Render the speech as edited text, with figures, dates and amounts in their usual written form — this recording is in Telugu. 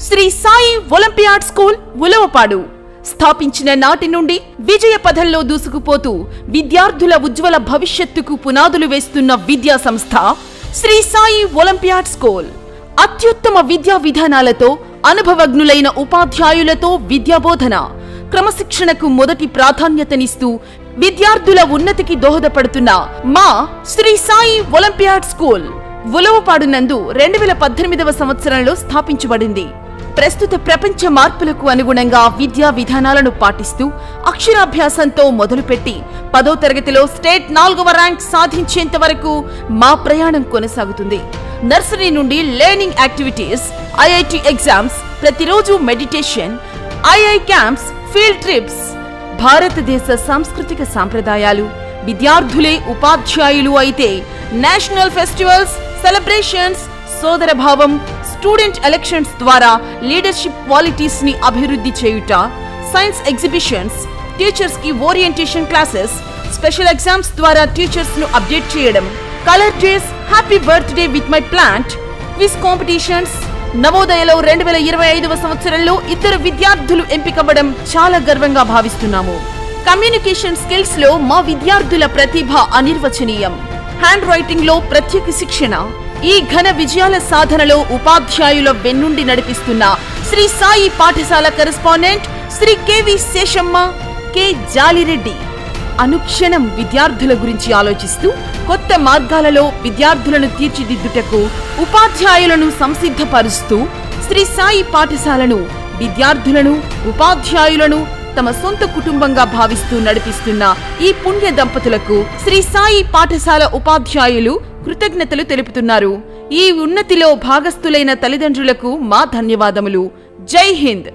శ్రీ సాయి ఒలింపియాడ్ స్కూల్ ఉలవపాడు స్థాపించిన నాటి నుండి విజయ పథంలో దూసుకుపోతూ విద్యార్థుల ఉజ్వల భవిష్యత్తుకు పునాదులు వేస్తున్న విద్యా సంస్థ శ్రీ సాయి ఒలింపియాడ్ స్కూల్. అత్యుత్తమ విద్యా విధానాలతో అనుభవజ్ఞులైన ఉపాధ్యాయులతో విద్యాబోధన, క్రమశిక్షణకు మొదటి ప్రాధాన్యతనిస్తూ విద్యార్థుల ఉన్నతికి దోహదపడుతున్న మా శ్రీ సాయి ఒలింపియాడ్ స్కూల్ ఉలవపాడు నందు 2018వ సంవత్సరంలో స్థాపించబడింది. ప్రస్తుత ప్రపంచ మార్పులకు అనుగుణంగా విద్యా విధానాలను పాటిస్తూ అక్షరాభ్యాసంతో మొదలుపెట్టి 10వ తరగతిలో స్టేట్ 4వ ర్యాంక్ సాధించేంత వరకు మా ప్రయాణం కొనసాగుతుంది. నర్సరీ నుండి లెర్నింగ్ యాక్టివిటీస్, ఐఐటి ఎగ్జామ్స్, ప్రతిరోజు మెడిటేషన్, ఐఐ క్యాంప్స్, ఫీల్డ్ ట్రిప్స్, భారతదేశ సాంస్కృతిక సాంప్రదాయాలు, విద్యార్థులే ఉపాధ్యాయులు అయితే నేషనల్ ఫెస్టివల్స్, సెలబ్రేషన్స్, సోదరభావం, స్టూడెంట్ ఎలక్షన్స్ ద్వారా లీడర్షిప్ క్వాలిటీస్ ని అభివృద్ధి చేయుట, సైన్స్ ఎగ్జిబిషన్స్, టీచర్స్ కి ఓరియంటేషన్ క్లాసెస్, స్పెషల్ ఎగ్జామ్స్ ద్వారా టీచర్స్ ను అప్డేట్ చేయడం, colour days, happy birthday with my plant, quiz competitions. నవోదయలో 2025వ సంవత్సరంలో 2 విద్యార్థులు ఎంపికవ్వడం చాలా గర్వంగా భావిస్తున్నాము. కమ్యూనికేషన్ స్కిల్స్ లో మా విద్యార్థుల ప్రతిభ అనిర్వచనీయం. హ్యాండ్ రైటింగ్ లో ప్రత్యేక శిక్షణ. ఈ ఘన విజయాల సాధనలో ఉపాధ్యాయుల వెన్నుండి నడిపిస్తున్న శ్రీ సాయి పాఠశాల correspondent Shri K V Seshamma, K Jalireddy అనుక్షణం విద్యార్థుల గురించి ఆలోచిస్తూ కొత్త మార్గాలలో విద్యార్థులను తీర్చిదిద్దుటకు ఉపాధ్యాయులను సంసిద్ధపరుస్తూ శ్రీ సాయి పాఠశాలను, విద్యార్థులను, ఉపాధ్యాయులను తమ సొంత కుటుంబంగా భావిస్తూ నడిపిస్తున్న ఈ పుణ్య దంపతులకు శ్రీ సాయి పాఠశాల ఉపాధ్యాయులు కృతజ్ఞతలు తెలుపుతున్నారు. ఈ ఉన్నతిలో భాగస్థులైన తల్లిదండ్రులకు మా ధన్యవాదములు. జై హింద్.